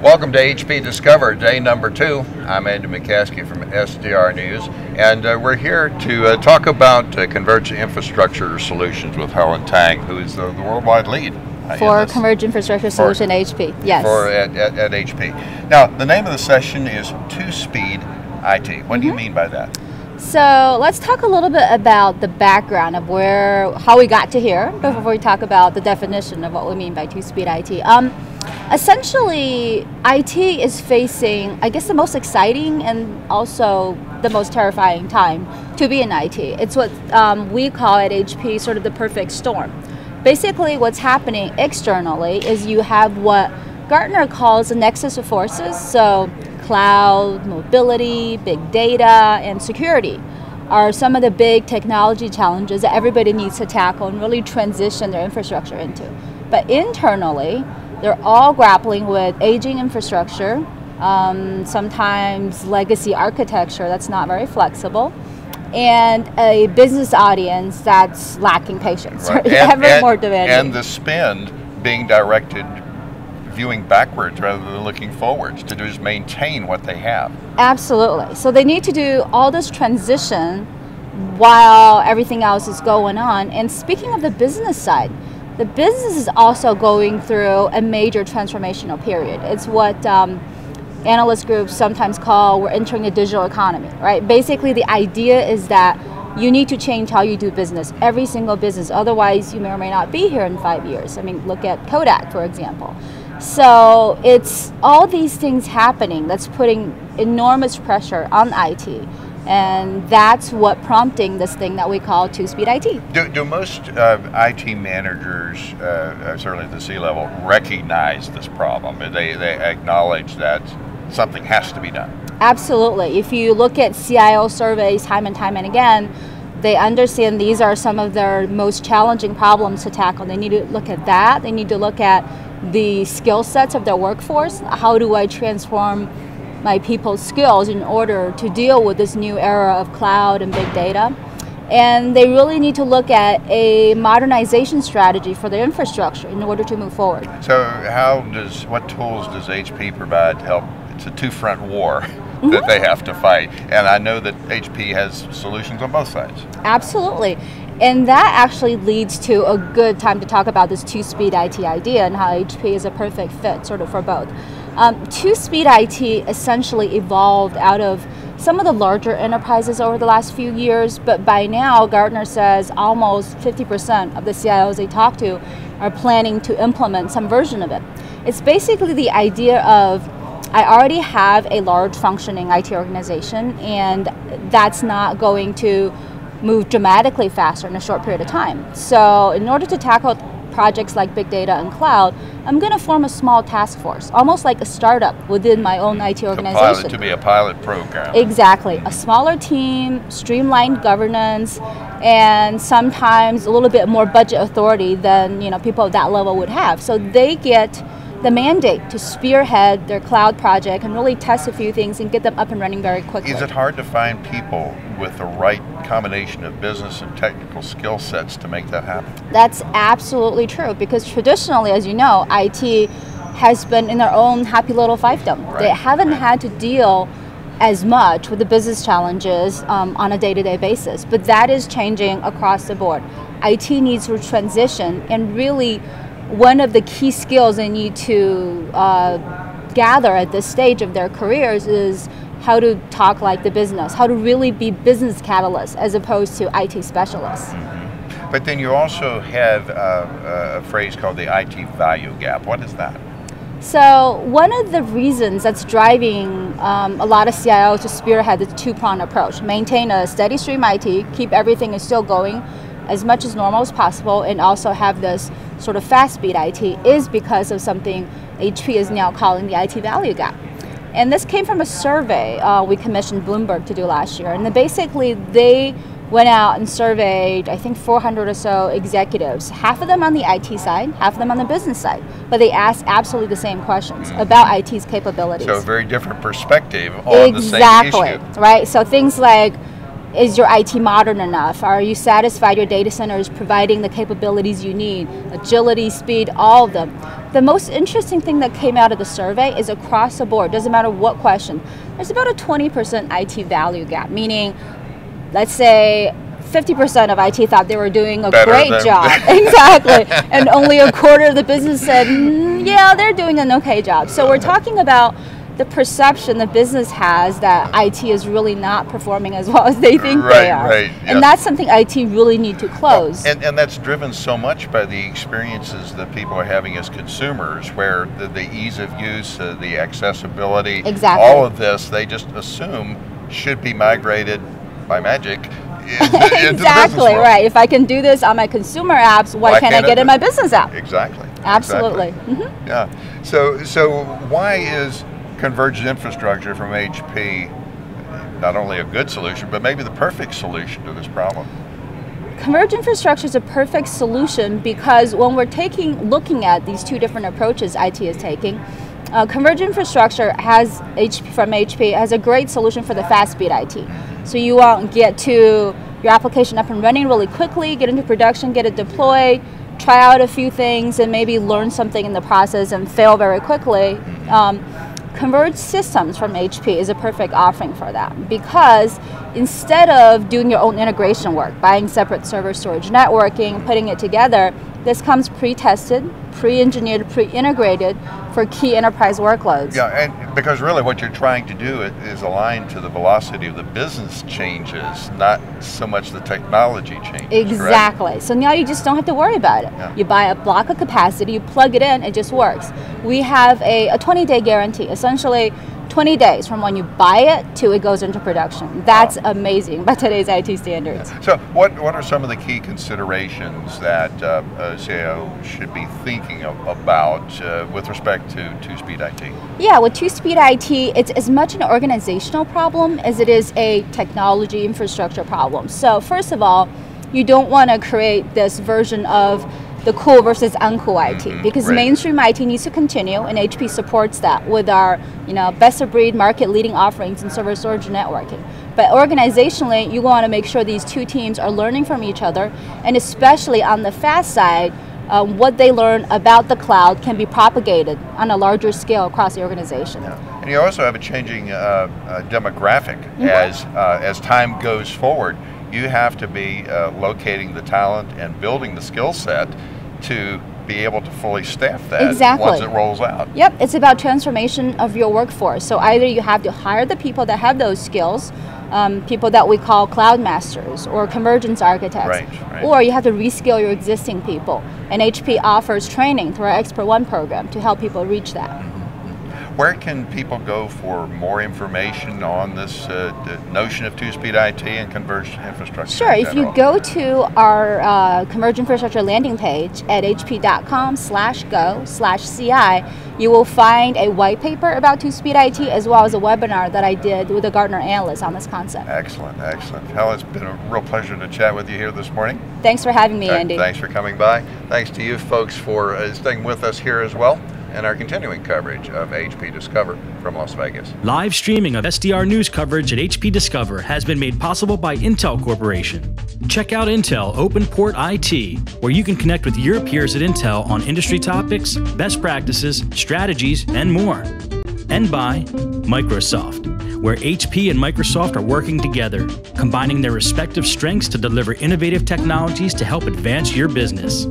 Welcome to HP Discover, day number 2. I'm Andy McCaskey from SDR News, and we're here to talk about Converged Infrastructure Solutions with Helen Tang, who is the worldwide lead. For Converged Infrastructure Solution HP, yes. At HP. Now, the name of the session is TwoSpeed IT. What do you mean by that? So let's talk a little bit about the background of how we got to here before we talk about the definition of what we mean by TwoSpeed IT. Essentially, IT is facing, I guess, the most exciting and also the most terrifying time to be in IT. It's what we call at HP sort of the perfect storm. Basically, what's happening externally is you have what Gartner calls a nexus of forces. So cloud, mobility, big data, and security are some of the big technology challenges that everybody needs to tackle and really transition their infrastructure into. But internally, they're all grappling with aging infrastructure, sometimes legacy architecture that's not very flexible, and a business audience that's lacking patience, right. Ever more demanding. And the spend being directed, viewing backwards rather than looking forwards, to just maintain what they have. Absolutely. So they need to do all this transition while everything else is going on. And speaking of the business side, the business is also going through a major transformational period. It's what analyst groups sometimes call, we're entering a digital economy, right? Basically, the idea is that you need to change how you do business, every single business. Otherwise, you may or may not be here in 5 years. I mean, look at Kodak, for example. So it's all these things happening that's putting enormous pressure on IT. And that's what prompting this thing that we call TwoSpeed IT. Do most IT managers, certainly at the C-level, recognize this problem? They acknowledge that something has to be done? Absolutely. If you look at CIO surveys time and again, they understand these are some of their most challenging problems to tackle. They need to look at that. They need to look at the skill sets of their workforce. How do I transform my people's skills in order to deal with this new era of cloud and big data? And they really need to look at a modernization strategy for their infrastructure in order to move forward. So what tools does HP provide to help? It's a two-front war that they have to fight. And I know that HP has solutions on both sides. Absolutely. And that actually leads to a good time to talk about this TwoSpeed IT idea and how HP is a perfect fit sort of for both. TwoSpeed IT essentially evolved out of some of the larger enterprises over the last few years, but by now Gartner says almost 50% of the CIOs they talk to are planning to implement some version of it. It's basically the idea of, I already have a large functioning IT organization, and that's not going to move dramatically faster in a short period of time. So in order to tackle projects like big data and cloud, I'm going to form a small task force, almost like a startup within my own IT organization. To be a pilot program. Exactly. A smaller team, streamlined governance, and sometimes a little bit more budget authority than people at that level would have. So they get the mandate to spearhead their cloud project and really test a few things and get them up and running very quickly. Is it hard to find people with the right combination of business and technical skill sets to make that happen? That's absolutely true, because traditionally, as you know, IT has been in their own happy little fiefdom. Right. They haven't had to deal as much with the business challenges on a day-to-day basis, but that is changing across the board. IT needs to transition, and really one of the key skills they need to gather at this stage of their careers is how to talk like the business, how to really be business catalysts as opposed to IT specialists. Mm-hmm. But then you also have a phrase called the IT value gap. What is that? So one of the reasons that's driving a lot of CIOs to spearhead the two-pronged approach, maintain a steady stream IT, keep everything is still going as much as normal as possible, and also have this sort of fast speed IT, is because of something HP is now calling the IT value gap. And this came from a survey we commissioned Bloomberg to do last year. And then basically they went out and surveyed, I think, 400 or so executives, half of them on the IT side, half of them on the business side. But they asked absolutely the same questions about IT's capabilities. So a very different perspective on the same issue. Exactly, right? So things like, Is your IT modern enough? Are you satisfied your data center is providing the capabilities you need? Agility, speed, all of them. The most interesting thing that came out of the survey is across the board, doesn't matter what question, there's about a 20% IT value gap, meaning, let's say 50% of IT thought they were doing a great job. Exactly. And only a quarter of the business said, yeah, they're doing an okay job. So we're talking about the perception the business has that IT is really not performing as well as they think they are. Right, and that's something IT really need to close. Well, and that's driven so much by the experiences that people are having as consumers, where the ease of use, the accessibility, all of this, they just assume should be migrated by magic exactly, right. If I can do this on my consumer apps, why can't I get in my business app? Exactly. Absolutely. Exactly. Mm-hmm. Yeah. So why is Converged Infrastructure from HP not only a good solution, but maybe the perfect solution to this problem? Converged Infrastructure is a perfect solution because when we're looking at these two different approaches IT is taking, Converged Infrastructure from HP has a great solution for the fast speed IT. So you want to get to your application up and running really quickly, get into production, get it deployed, try out a few things, and maybe learn something in the process and fail very quickly. Converged Systems from HP is a perfect offering for that, because instead of doing your own integration work, buying separate server storage networking, putting it together, this comes pre-tested, pre-engineered, pre-integrated for key enterprise workloads. Yeah, and because really what you're trying to do is align to the velocity of the business changes, not so much the technology changes. Exactly. Correct? So now you just don't have to worry about it. Yeah. You buy a block of capacity, you plug it in, it just works. We have a 20-day guarantee, essentially 20 days from when you buy it to it goes into production. That's amazing by today's IT standards. Yeah. So what are some of the key considerations that a CIO should be thinking about with respect to TwoSpeed IT? Yeah, with TwoSpeed IT, it's as much an organizational problem as it is a technology infrastructure problem. So first of all, you don't want to create this version of the cool versus uncool IT, because mainstream IT needs to continue, and HP supports that with our best of breed market leading offerings in server storage and networking. But organizationally, you want to make sure these two teams are learning from each other, and especially on the fast side, what they learn about the cloud can be propagated on a larger scale across the organization. Yeah. And you also have a changing demographic as time goes forward. You have to be locating the talent and building the skill set to be able to fully staff that once it rolls out. Yep, it's about transformation of your workforce. So either you have to hire the people that have those skills, people that we call cloud masters or convergence architects, or you have to reskill your existing people. And HP offers training through our Expert One program to help people reach that. Where can people go for more information on this notion of TwoSpeed IT and Converged Infrastructure? Sure, if you go to our Converged Infrastructure landing page at hp.com/go/CI, you will find a white paper about TwoSpeed IT as well as a webinar that I did with a Gartner analyst on this concept. Excellent, excellent. Helen, it's been a real pleasure to chat with you here this morning. Thanks for having me, Andy. Thanks for coming by. Thanks to you folks for staying with us here as well, and our continuing coverage of HP Discover from Las Vegas. Live streaming of SDR news coverage at HP Discover has been made possible by Intel Corporation. Check out Intel OpenPort IT, where you can connect with your peers at Intel on industry topics, best practices, strategies, and more. And by Microsoft, where HP and Microsoft are working together, combining their respective strengths to deliver innovative technologies to help advance your business.